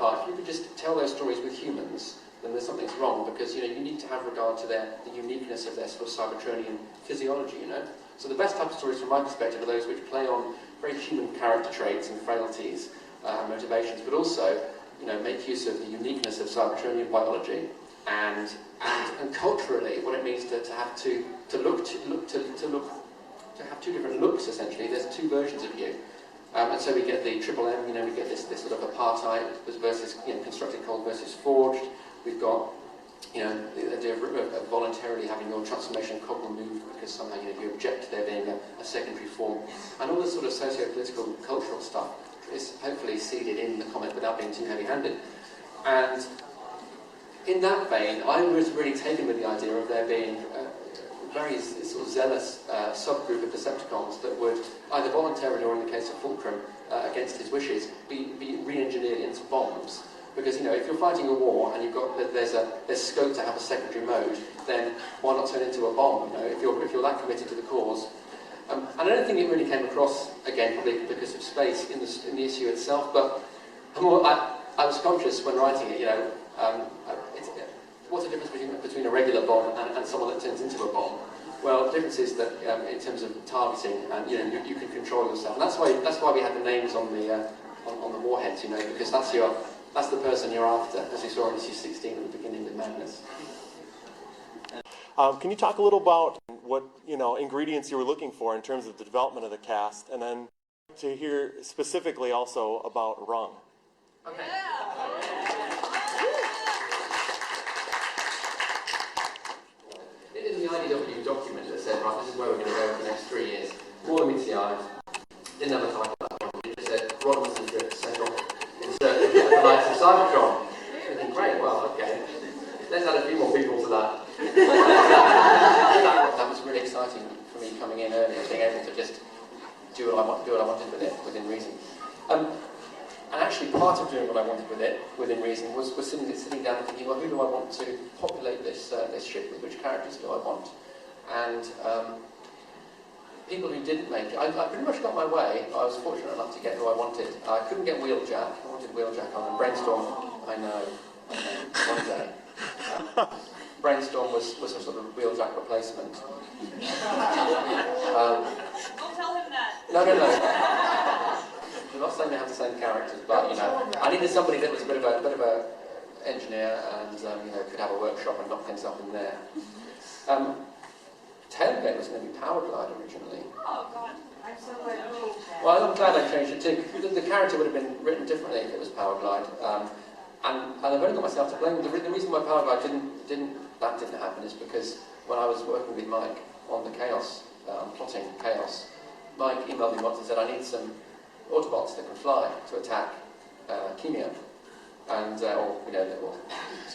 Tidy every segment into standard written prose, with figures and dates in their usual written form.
part, if you could just tell those stories with humans, then there's something's wrong, because you need to have regard to the uniqueness of their sort of Cybertronian physiology. So the best type of stories, from my perspective, are those which play on very human character traits and frailties and motivations, but also make use of the uniqueness of Cybertronian biology and culturally what it means to have to have two different looks. Essentially, there's two versions of you. And so we get the triple M, we get this sort of apartheid versus constructed cold versus forged. We've got the idea of voluntarily having your transformation cog removed because somehow you object to there being a secondary form, and all this sort of socio-political, cultural stuff is hopefully seeded in the comic without being too heavy-handed. And in that vein, I was really taken with the idea of there being a very sort of zealous subgroup of Decepticons that would either voluntarily or in the case of Fulcrum, against his wishes, be re-engineered into bombs. Because if you're fighting a war and there's scope to have a secondary mode, then why not turn it into a bomb? If you're that committed to the cause. And I don't think it really came across, again, probably because of space in the issue itself. But I was conscious when writing it. What's the difference between a regular bomb and someone that turns into a bomb? Well, the difference is that in terms of targeting, and you can control yourself. And that's why we have the names on the warheads. Because that's the person you're after, as we saw in issue 16 at the beginning with Magnus. Can you talk a little about what ingredients you were looking for in terms of the development of the cast, and then to hear specifically also about Rung? Okay. In the IDW document that said, right, this is where we're going to go for the next 3 years, more than meets the eye, didn't have a title at that point, it just said, Rodimus and Drift, central, insert the lights of Cybertron. I think, great, well, okay. Let's add a few more people to that. That was really exciting for me coming in early and being able to just do what I wanted with it, within reason. And actually, part of doing what I wanted with it, within reason, was sitting down and thinking, well, who do I want to populate this ship with? Which characters do I want? And people who didn't make it, I pretty much got my way. I was fortunate enough to get who I wanted. I couldn't get Wheeljack. I wanted Wheeljack on, and Brainstorm, I know, one day. Brainstorm was a sort of Wheeljack replacement. Don't tell him that. No. I'm not saying they have the same characters, but I needed somebody that was a bit of a engineer and could have a workshop and knock things up in there. Tailgate was going to be Powerglide originally. Oh God, I'm so glad you changed that. Well, I'm glad I changed it too. The character would have been written differently if it was Powerglide. And I've only got myself to blame. The reason why Powerglide didn't happen is because when I was working with Mike on the Chaos, plotting Chaos, Mike emailed me once and said, I need some Autobots that can fly to attack Chemio. And,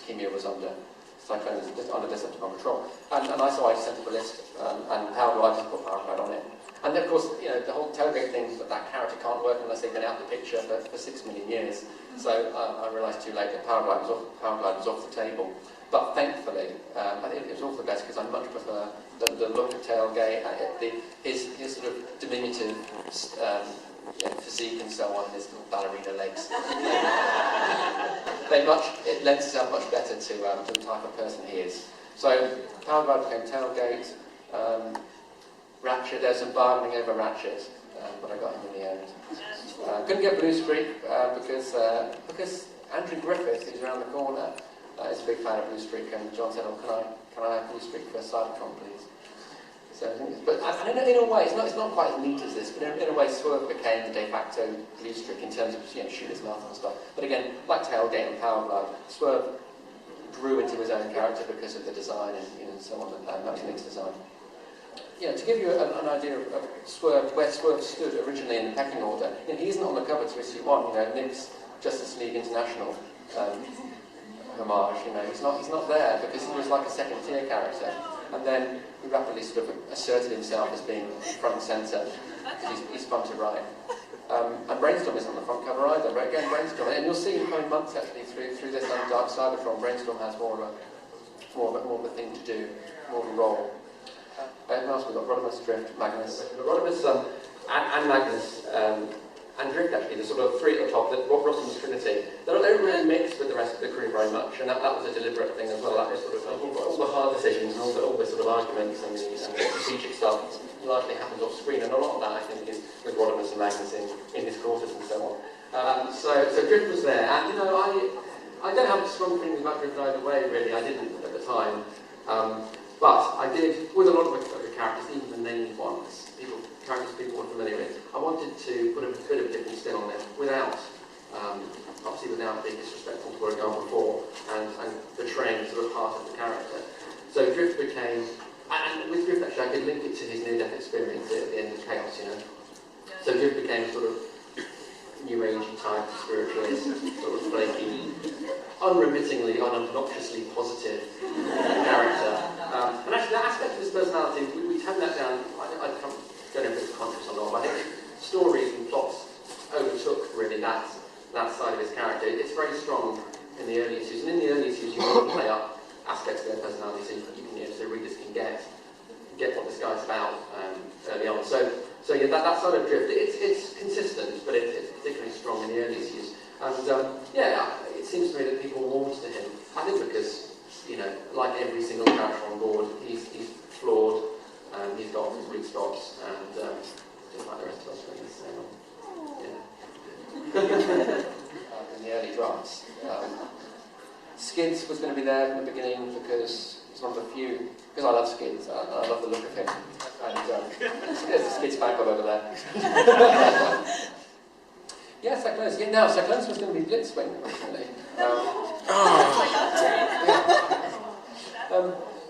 Chemio was under Cyclone, under Decepticon control. And so I sent up a list, and Powerglide just put Powerglide on it. And of course, the whole tailgate thing, that character can't work unless they've been out the picture for 6 million years. So I realised too late that Powerglide was off the table. But thankfully, I think it was all for the best because I much prefer the look of Tailgate, his sort of diminutive physique and so on, his little ballerina legs. It lends itself much better to the type of person he is. So Powerglide became Tailgate. Ratchet, there's some bargaining over Ratchet, but I got him in the end. Couldn't get Blue Streak because Andrew Griffith, who's around the corner, is a big fan of Blue Streak, and John said, "Oh, can I have Blue Streak for Cybertron, please?" So, but in a way, it's not quite as neat as this, but in a way, Swerve became the de facto Blue Streak in terms of shoot his mouth and stuff. But again, like Tailgate and Powerglide, Swerve grew into his own character because of the design and so on, and that was Nick's design. To give you an idea of Swerve, where Swerve stood originally in the pecking order, he isn't on the cover to issue 1. Nick's Justice League International homage. He's not there because he was like a second-tier character, and then he rapidly sort of asserted himself as being front and centre. He's spun to right. And Brainstorm isn't on the front cover either. But again, Brainstorm, and you'll see in the coming months actually through this Dark Cybertron, Brainstorm has more of a thing to do, more of a role. What else we've got? Rodimus, Drift, Magnus. Rodimus and Magnus and Drift actually, the sort of three at the top, that Rossum's Trinity. They don't really mix with the rest of the crew very much, and that was a deliberate thing as well. That was sort of all the hard decisions and all the sort of arguments and the strategic stuff largely happens off screen, and a lot of that I think is with Rodimus and Magnus in his quarters and so on. So Drift was there, and you know I don't have strong feelings about Drift either way really. I didn't at the time, but I did with a lot of the characters, even the named ones, characters people were familiar with. I wanted to put a bit of a different spin on them without. Obviously without being disrespectful to where it gone before and betraying sort of part of the character. So Drift became, and with Drift actually I could link it to his near-death experience at the end of Chaos, you know. So Drift became sort of new agey type spiritualist, sort of flaky, unremittingly, unobnoxiously positive character. And actually that aspect of his personality, we toned that down. I don't know if it's conscious or not, but I think stories and plots overtook really that side of his character. It's very strong in the early issues, and in the early issues you can play up aspects of their personality so readers can get what this guy's about early on. So yeah, that side of Drift, it's consistent, but it's particularly strong in the early issues. And yeah, it seems to me that people warmed to him. I think because, you know, like every single character on board, he's flawed, he's got his weak spots, and just like the rest of us really. So yeah. In the early drafts. Skids was going to be there from the beginning because he's one of the few, because I love Skids, I love the look of him. And there's the Skids back over there. Yeah, Cyclonus. Yeah, now Cyclonus was going to be Blitzwing originally.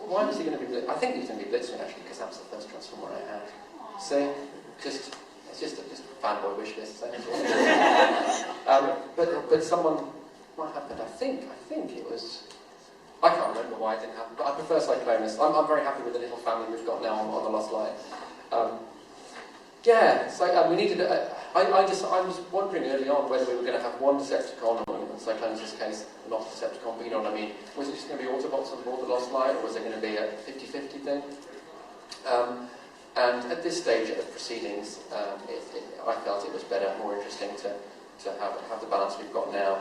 Why was he going to be Blitzwing? I think he was going to be Blitzwing actually because that was the first Transformer I had. See, it's just a fanboy wish list. But someone, what happened? I think it was. I can't remember why it didn't happen, but I prefer Cyclonus. I'm very happy with the little family we've got now on the Lost Light. Yeah, so we needed. I was wondering early on whether we were going to have one Decepticon, or in Cyclonus' case, not a Decepticon, but you know what I mean. Was it just going to be Autobots on board the Lost Light, or was it going to be a 50-50 thing? And at this stage of proceedings, I felt it was better, more interesting to have the balance we've got now.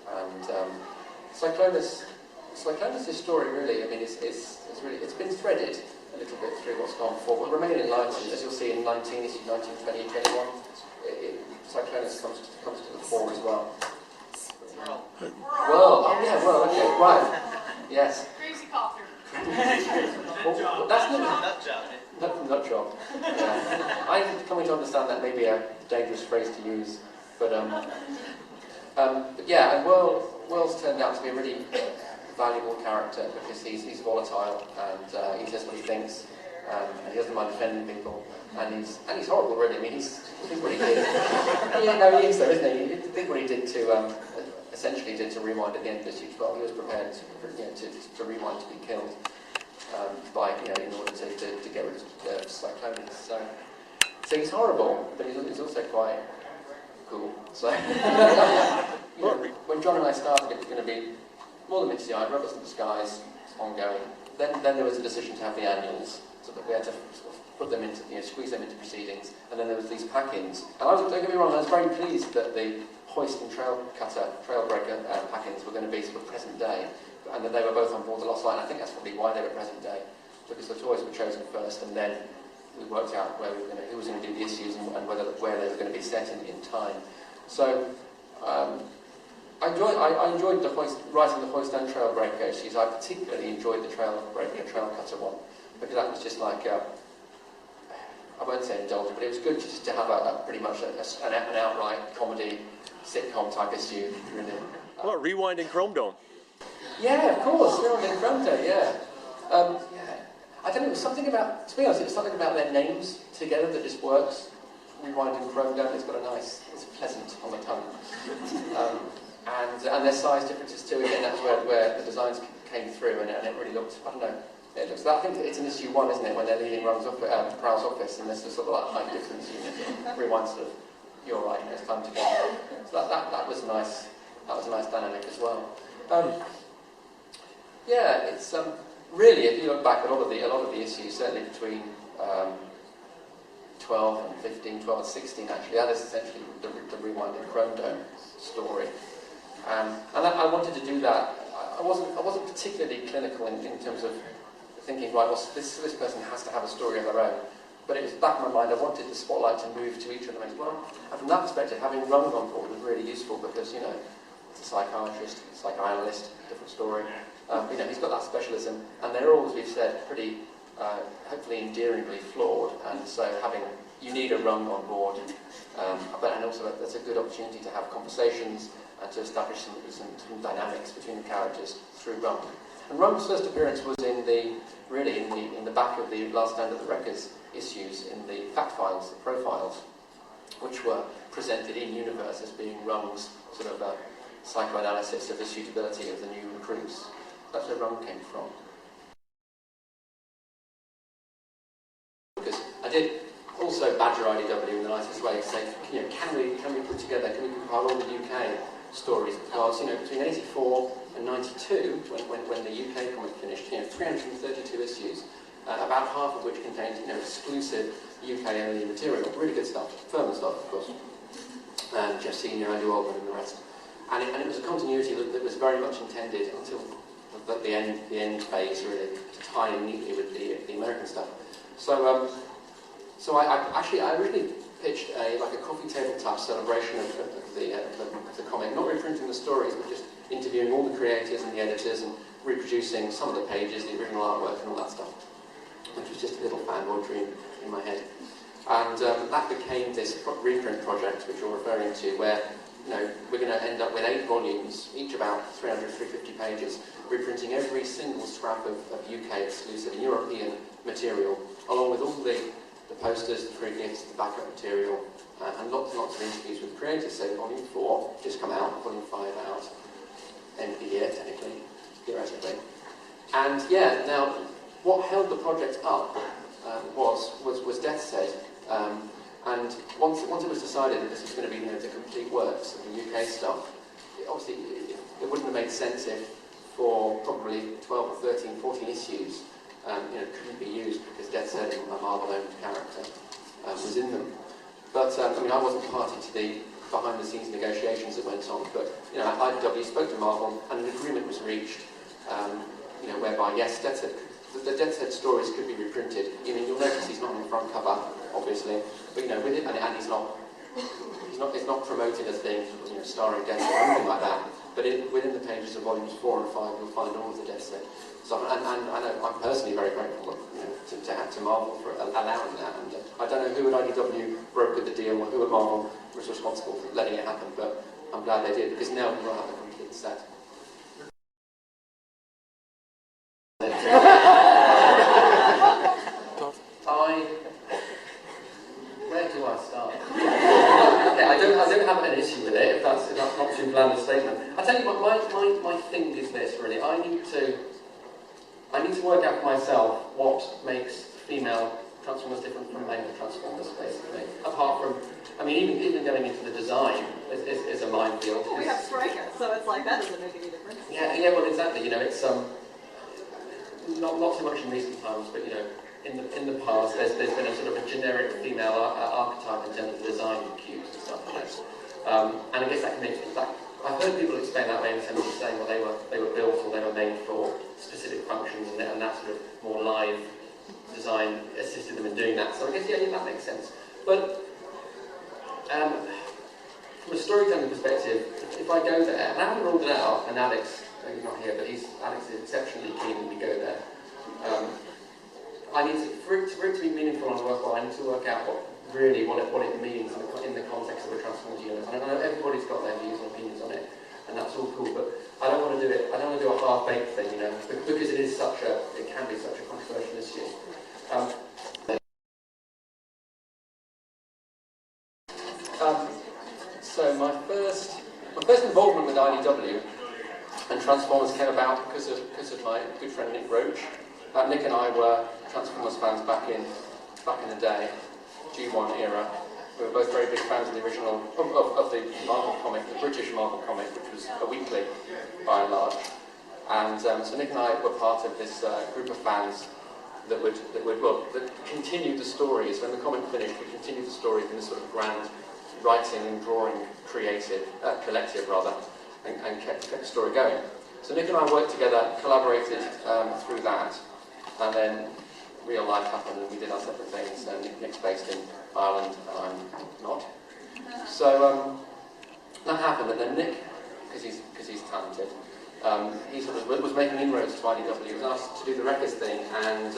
And Cyclonus' story really, I mean, it's been threaded a little bit through what's gone before, but remaining enlightened, as you'll see in 19, issue 19, 20, 21, Cyclonus comes to the fore as well. Well, oh yeah, well, okay, right, yes. Crazy copter. Well, that's nut job. Yeah. I'm coming to understand that may be a dangerous phrase to use, but yeah, and Whirl's turned out to be a really valuable character because he's volatile and he says what he thinks, and he doesn't mind offending people, and he's horrible really. I mean, think what he did. Yeah, no, he is though, isn't he? Think what he did to essentially did to Rewind at the end of this issue. Well, he was prepared to Rewind to be killed by in order to get rid of Cyclonus. So he's horrible, but he's also quite cool. So when John and I started, it was going to be more than Mitzi-eyed, Rebels in Disguise, ongoing. Then there was a decision to have the annuals, so that we had to sort of put them into, squeeze them into proceedings. And then there was these pack-ins. And don't get me wrong, I was very pleased that the Hoist and Trailbreaker pack-ins were going to be sort of present day, and that they were both on board the Lost Light. I think that's probably why they were present day, because the toys were chosen first, and then we worked out who was going to do the issues and where they were going to be set in time. So I enjoyed writing the Hoist and Trailbreaker issues. I particularly enjoyed the Trailbreaker Trailcutter one, because that was just like I won't say indulgent, but it was good just to have pretty much an outright comedy sitcom type issue. Really. Well, Rewind and Chrome Dome. Yeah, of course, Rewind and Chrome Dome. Yeah. I don't know. It was something about. To be honest, it was something about their names together that just works. Rewind and Chrome Dome. It's pleasant on the tongue. And their size differences too. Again, that's where the designs came through, and it really looked. I don't know. It looks. I think it's in issue 1, isn't it, when they're leaving Prowl's office, and there's a sort of like height difference. Rewind sort of. You're right. It's time to go. So that was nice. That was a nice dynamic as well. Yeah, it's really, if you look back, a lot of the issues, certainly between 12 and 15, 12 and 16 actually. That is essentially the rewinded Chrome Dome story. And I wanted to do that. I wasn't particularly clinical in terms of thinking, right, well, this person has to have a story of their own. But it was back in my mind, I wanted the spotlight to move to each of them as well. And from that perspective, having Rung on board was really useful because, you know, it's a psychiatrist, psychoanalyst, different story. You know, he's got that specialism, and they're all, as we've said, pretty, hopefully endearingly flawed. And so you need a Rung on board, and also that's a good opportunity to have conversations and to establish some dynamics between the characters through Rung. And Rung's first appearance was in the back of the Last Stand of the Wreckers issues, in the fact files, the profiles, which were presented in universe as being Rung's sort of psychoanalysis of the suitability of the new recruits. That's where Rung came from. Because I did also badger IDW in the nicest way to say, you know, can we put together, can we compile all the UK stories? Because, you know, between 84 and 92, when the UK comic finished, you know, 332 issues, about half of which contained, you know, exclusive UK-only material, really good stuff, Furman stuff, of course, Jeff Senior, Andrew Oldman, and the rest. And it was a continuity that was very much intended until the end phase, really, to tie in neatly with the American stuff. So, I originally pitched a coffee tabletop celebration of the comic, not reprinting the stories, but just interviewing all the creators and the editors and reproducing some of the pages, the original artwork, and all that stuff, which was just a little fanboy dream in my head. And that became this reprint project, which you're referring to, where, you know, we're going to end up with 8 volumes, each about 300, 350 pages, reprinting every single scrap of UK exclusive and European material, along with all the posters, the free gifts, the backup material, and lots and lots of interviews with creators. So volume 4 just come out, volume 5 out, end of the year, technically, theoretically. And yeah, now, what held the project up was Death's Head. And once it was decided that this was going to be, you know, the complete works of the UK stuff, obviously it wouldn't have made sense if for probably 12 or 13, 14 issues, you know, couldn't be used because Death's Head, a Marvel-owned character, was in them. But I mean, I wasn't party to the behind-the-scenes negotiations that went on. But you know, IDW spoke to Marvel, and an agreement was reached. You know, whereby yes, Death's Head, the Death's Head stories could be reprinted. I mean, you'll notice he's not on the front cover, obviously, but you know, with it, and it's not promoted as being, you know, starring Death's Head or anything like that. But within the pages of volumes 4 and 5, you'll find all of the Death's Head. So, and I know I'm personally very grateful, you know, to Marvel for allowing that. And I don't know who at IDW brokered the deal or who at Marvel was responsible for letting it happen, but I'm glad they did, because now we will have a complete set. Where do I start? Okay, I don't have an issue with it, if that's not too bland a statement. I tell you what, my thing is this, really. I need to work out for myself what makes female Transformers different from male Transformers, basically. Apart from, I mean, even going into the design is a minefield. Well, we have Striker, so it's like that doesn't make any difference. Yeah, well, exactly. You know, it's not so much in recent times, but you know, in the past, there's been a sort of a generic female archetype in terms of design cues and stuff like that. And I guess that can make that. I've heard people explain that way in terms of saying, well, they were built or they were made for specific functions, and that sort of more live design assisted them in doing that. So I guess yeah, that makes sense. But from a storytelling perspective, if I go there, and I haven't ruled it out, and Alex, he's not here, but Alex is exceptionally keen when we go there. I need to, for it to be meaningful and worthwhile, I need to work out what it means in the context of a Transformers universe. And I know everybody's got their views and opinions on it, and that's all cool. But I don't want to do it. I don't want to do a half-baked thing, you know, because it can be such a controversial issue. So my first involvement with IDW and Transformers came about because of my good friend Nick Roach. Nick and I were Transformers fans back in the day, G1 era. We were both very big fans of the original of the Marvel comic, the British Marvel comic, which was a weekly by and large. And so Nick and I were part of this group of fans that continued the stories. When the comic finished, we continued the stories in this sort of grand writing and drawing collective rather, and kept the story going. So Nick and I worked together, collaborated through that, and then real life happened and we did our separate things. And Nick's based in Ireland and I'm not. So that happened, and then Nick, because he's talented, he sort of was making inroads to IDW. He was asked to do the records thing, and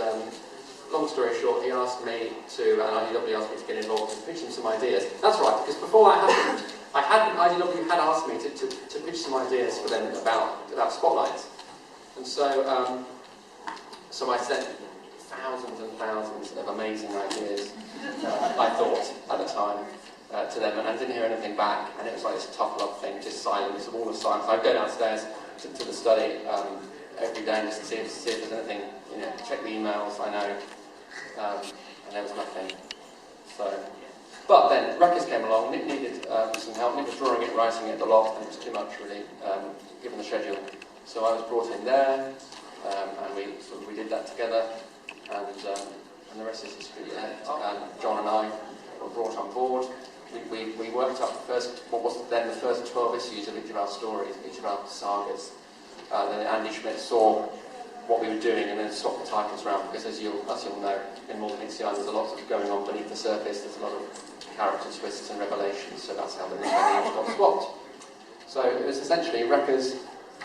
long story short, he asked me to, and IDW asked me to get involved and pitch him some ideas. That's right, because before that happened, IDW had asked me to pitch some ideas for them about spotlights. And so, so I sent thousands and thousands of amazing ideas, I thought, at the time, to them, and I didn't hear anything back, and it was like this tough love thing, just silence, a wall of silence. I'd go downstairs to the study every day just to see if there's anything, check the emails, I know, and there was nothing. So, but then records came along. Nick needed some help. Nick was drawing it, writing it a lot, and it was too much really, given the schedule. So I was brought in there, and we did that together, and the rest is history. John and I were brought on board. We worked up what was then the first 12 issues of each of our stories, each of our sagas. Then Andy Schmidt saw what we were doing and then swapped the titles around, because as you'll know, in Modern XCI there's a lot going on beneath the surface. There's a lot of character twists and revelations, so that's how the names got swapped. So it was essentially Wreckers,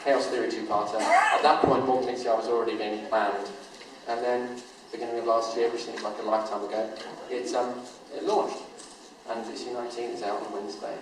Chaos Theory two-parter. At that point, Modern XCI was already being planned, and then beginning of last year, which seems like a lifetime ago, it launched. And issue 19 is out on Wednesday.